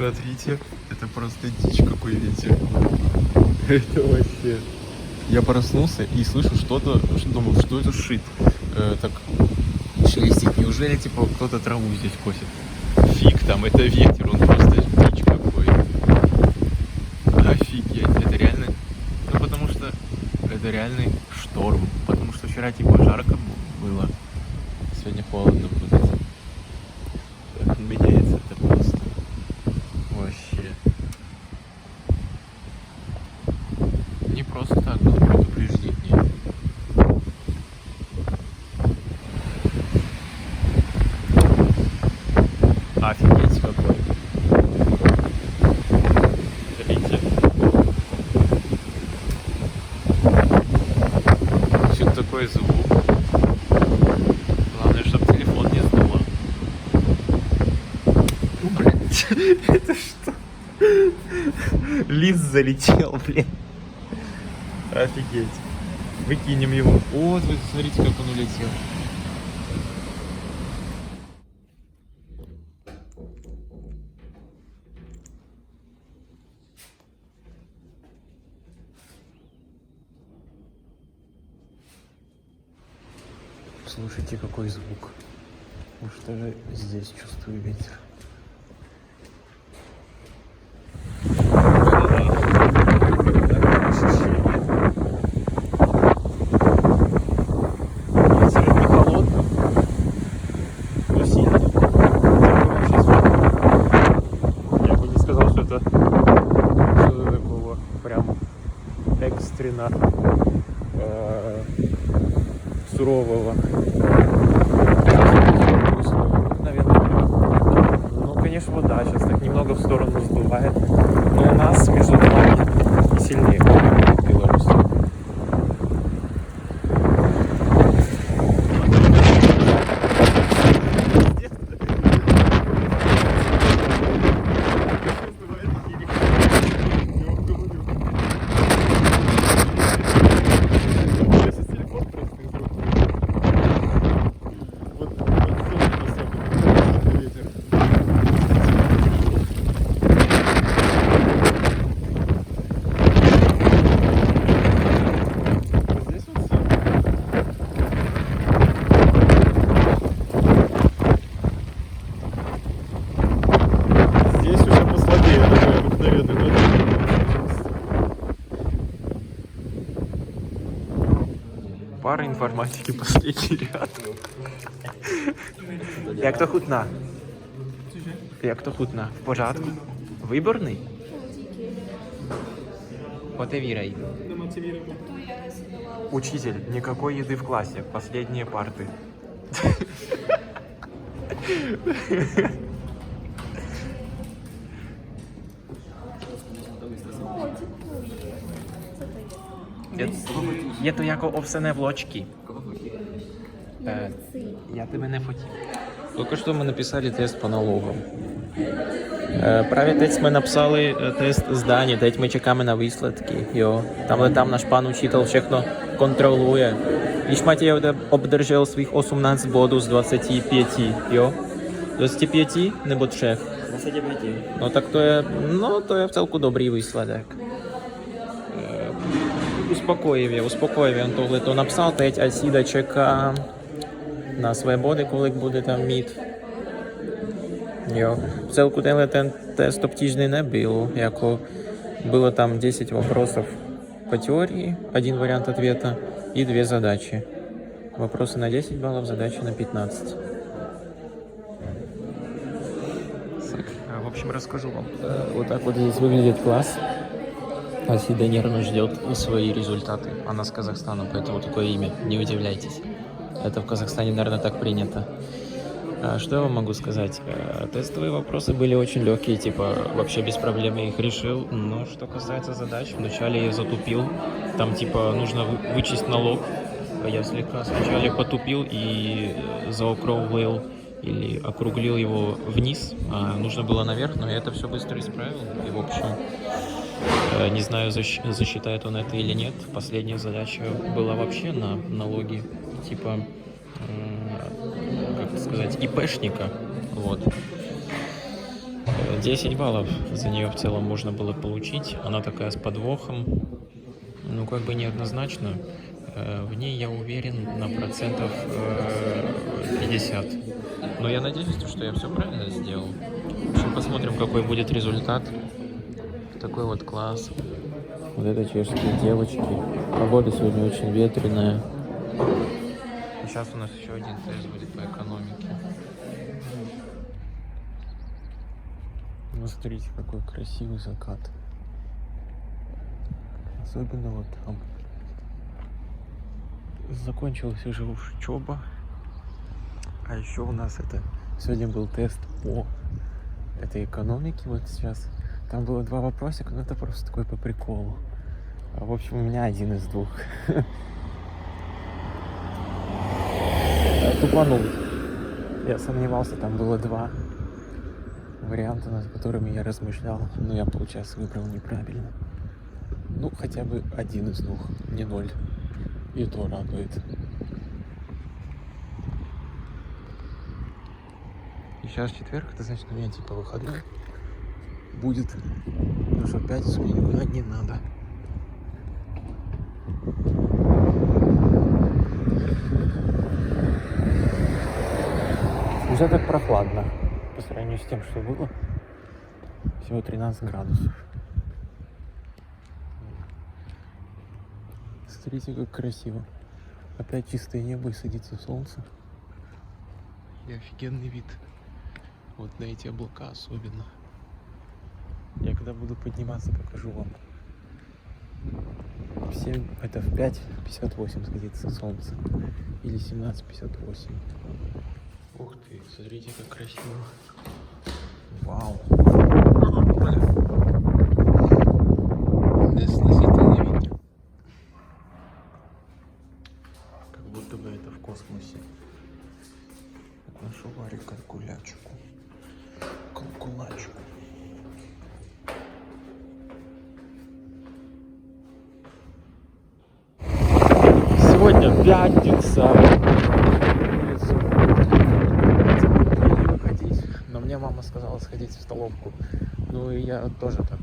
Смотрите, это просто дичь, какой ветер. Это вообще... Я проснулся и слышу что-то, думаю, что это шит. Так шелестит. Неужели, типа, кто-то траву здесь косит? Фиг там, это ветер, он просто дичь какой. Офигеть, это реально... Ну, потому что это реальный шторм. Потому что вчера, типа, жарко было. Сегодня холодно будет. Так меняется это просто. Вообще. Не просто так было предупреждение. Офигеть какой. Смотрите. Что такой звук. Главное, чтобы телефон не сдуло. Блять, это что? Лист залетел, блин. Офигеть. Выкинем его. О, смотрите, как он улетел. Слушайте, какой звук. Уж даже здесь чувствую ветер. Экстренно сурового. Наверное. Ну, конечно, вот да, сейчас так немного в сторону сдувает. Но у нас между домами сильнее в Беларуси. Пара інформатики, последний ряд. Як то хутна? Як то хутна? В порядку? Виборний? Мотивирай. Учитель, никакой еды в классе. Последние парты. Je to jako ovsené vločky. Я тебе не хотів. Только что мы написали тест по налогам. Праві teď ми написали тест здані, teď ми чекаємо на висledky. Jo. Там наш пан учитель všechno контролує. Víš, Matěj obdržel svých 18 bodů z 25, jo? 25 nebo 3? 25. No tak to je v celku dobrý výsledek. Успокоїв, він tohle написав, teď ať сіда чека на свої боди, коли буде там мід. Jo. В целку ten тест obtížný nebyl, jako было там 10 вопросов по теории, один вариант ответа и 2 задачи. Вопросы на 10 баллов, задачи на 15. В общем, расскажу вам. Вот так вот здесь выглядит класс. Асида нервно ждет свои результаты. Она с Казахстана, поэтому такое имя. Не удивляйтесь. Это в Казахстане, наверное, так принято. Что я вам могу сказать? Тестовые вопросы были очень легкие, типа вообще без проблем я их решил. Но что касается задач, вначале я затупил. Там типа нужно вычесть налог. Я слегка сначала потупил и заокруглил или округлил его вниз. Нужно было наверх, но я это все быстро исправил. И в общем, не знаю, засчитает он это или нет. Последняя задача была вообще на налоги, типа, как сказать, ИПшника. Вот. 10 баллов за нее в целом можно было получить. Она такая с подвохом. Ну, как бы неоднозначно. В ней я уверен на процентов 50. Но я надеюсь, что я все правильно сделал. В общем, посмотрим, какой будет результат. Такой вот класс. Вот это чешские девочки. Погода сегодня очень ветреная. И сейчас у нас еще один тест будет по экономике. Ну, смотрите, какой красивый закат. Особенно вот там. Закончилась уже учеба. А еще у нас сегодня был тест по этой экономике. Вот сейчас. Там было 2 вопросика, но это просто такой по приколу. В общем, у меня один из 2. Тупанул. Я сомневался, там было 2 варианта, над которыми я размышлял. Но я, получается, выбрал неправильно. Ну, хотя бы один из 2, не 0. И то радует. И сейчас четверг, это значит, у меня типа выходной будет. Потому что в пятницу мне никуда не надо. Уже так прохладно по сравнению с тем, что было. Всего 13 градусов. Смотрите, как красиво. Опять чистое небо и садится солнце. И офигенный вид. Вот на эти облака особенно. Я когда буду подниматься, покажу вам. Это в 5:58 садится солнце. Или 17:58. Ух ты, смотрите, как красиво. Вау. Сносительный ветер. Как будто бы это в космосе. Нашу Варю калькулячку. Калькулачку. Сегодня пятница. Не выходить, но мне мама сказала сходить в столовку. Ну и я тоже так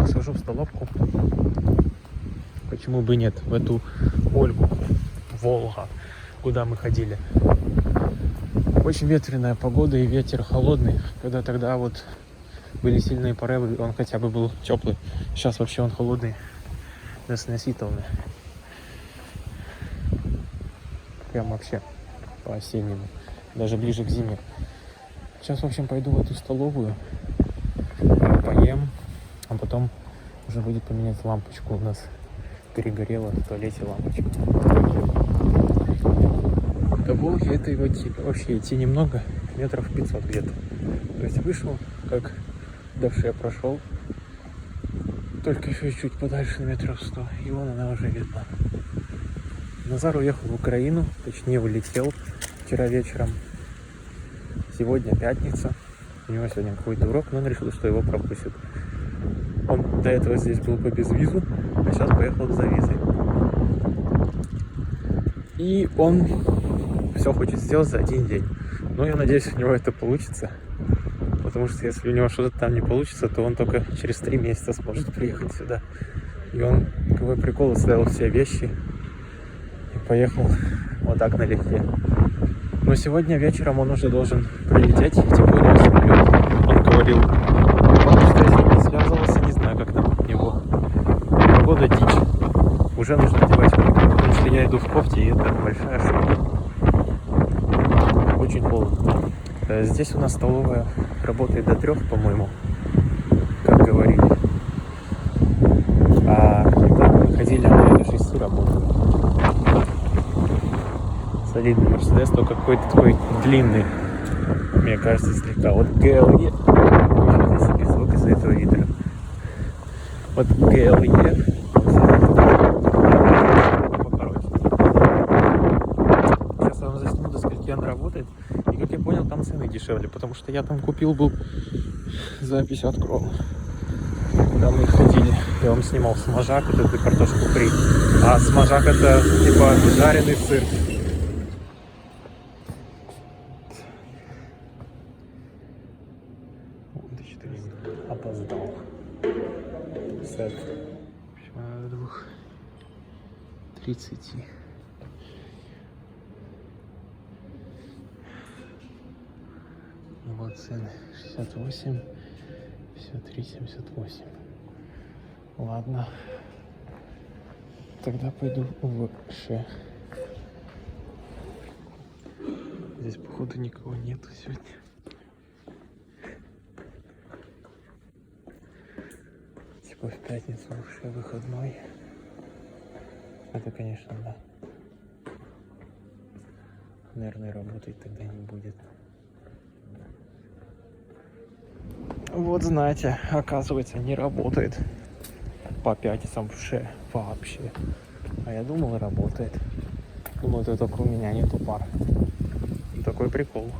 схожу в столовку. Почему бы нет? В эту Ольгу, Волга, куда мы ходили. Очень ветреная погода и ветер холодный. Когда тогда вот были сильные порывы, он хотя бы был теплый. Сейчас вообще он холодный, несносительный. Прям вообще по-осеннему. Даже ближе к зиме. Сейчас, в общем, пойду в эту столовую, поем, а потом уже будет поменять лампочку. У нас перегорела в туалете лампочка. До Волги это вообще идти немного, метров 500 где-то. То есть вышел, как давше прошел, только еще чуть подальше, на метров 100, и вон она уже видна. Назар уехал в Украину, точнее улетел вчера вечером. Сегодня пятница, у него сегодня какой-то урок, но он решил, что его пропустят. Он до этого здесь был по безвизу, а сейчас поехал за визой. И он все хочет сделать за один день. Но я надеюсь, у него это получится. Потому что если у него что-то там не получится, то он только через 3 месяца сможет приехать сюда. И он, какой прикол, оставил все вещи и поехал вот так налегке. Но сегодня вечером он уже должен прилететь, тем более самолет. Он говорил, потому что я с ним не связывался, не знаю, как там у него. Погода дичь. Уже нужно одевать майку, потому что я иду в кофте, и это большая шутка. Очень холодно. Здесь у нас столовая работает до 3, по-моему, как говорили. А когда мы ходили, она до 6 работала. Солидный Мерседес, только какой-то такой длинный, мне кажется, слегка. Вот GLE, очень себе звук из-за этого ветра. Вот GLE, сейчас я вам засниму, до скольки он работает. И как я понял, там цены дешевле, потому что я там купил был за 50 крон. Когда мы ходили, я вам снимал смажак, вот эту картошку фри. А смажак это типа жареный сыр. Вон, до 4 минуты. сдал. Сет. До 2:30. Вот цены. 68, 53, 78. Ладно. Тогда пойду в Ш. Здесь, походу, никого нету сегодня. Типа в пятницу в Ш выходной. Это, конечно, да. Наверное, работать тогда не будет. Вот знаете, оказывается, не работает по пятницам в Ш вообще. А я думал, работает. Думал, это только у меня нету пар. Такой прикол.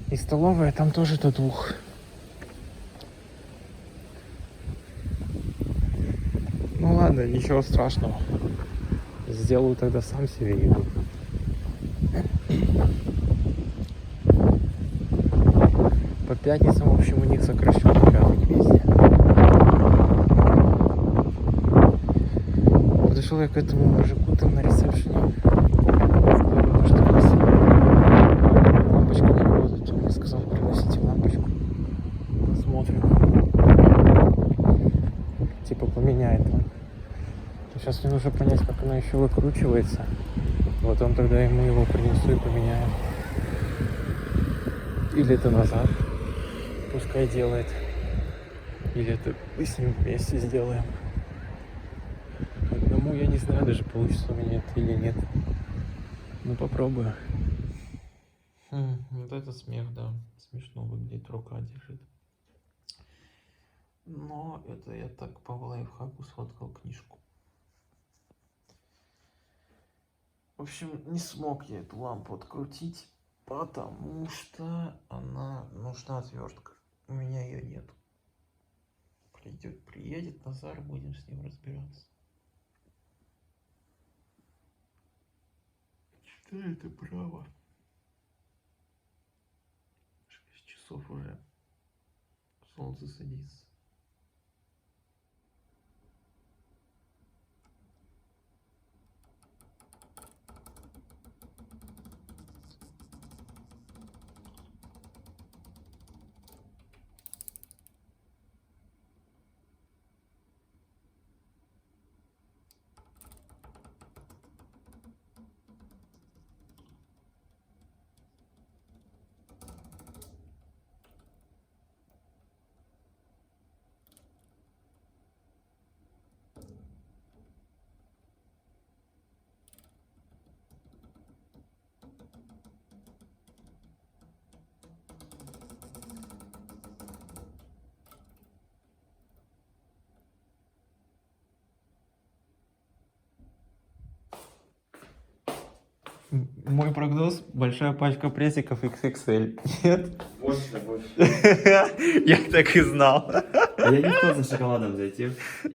И столовая там тоже до 2. Ну ладно, ничего страшного. Сделаю тогда сам себе еду. По пятницам, в общем, у них сокращенный график везде. Подошел я к этому мужику там на ресепшене. Говорю, может, у вас лампочка не работает. Он мне сказал, приносите лампочку. Посмотрим. Типа поменяет он. Сейчас мне нужно понять, как она еще выкручивается. Вот он тогда ему его принесу и поменяем. Или это назад. Пускай делает. Или это мы с ним вместе сделаем. Одному я не знаю, даже получится у меня это или нет. Ну попробую. Вот это смех, да. Смешно выглядит, рука держит. Но это я так по лайфхаку сфоткал книжку. В общем, не смог я эту лампу открутить, потому что она нужна отвертка. У меня ее нет. Приедет Назар, будем с ним разбираться. Что это право? 6 часов уже. Солнце садится. Мой прогноз – большая пачка прессиков XXL. Нет? Больше. Я так и знал. Я не хотел за шоколадом зайти.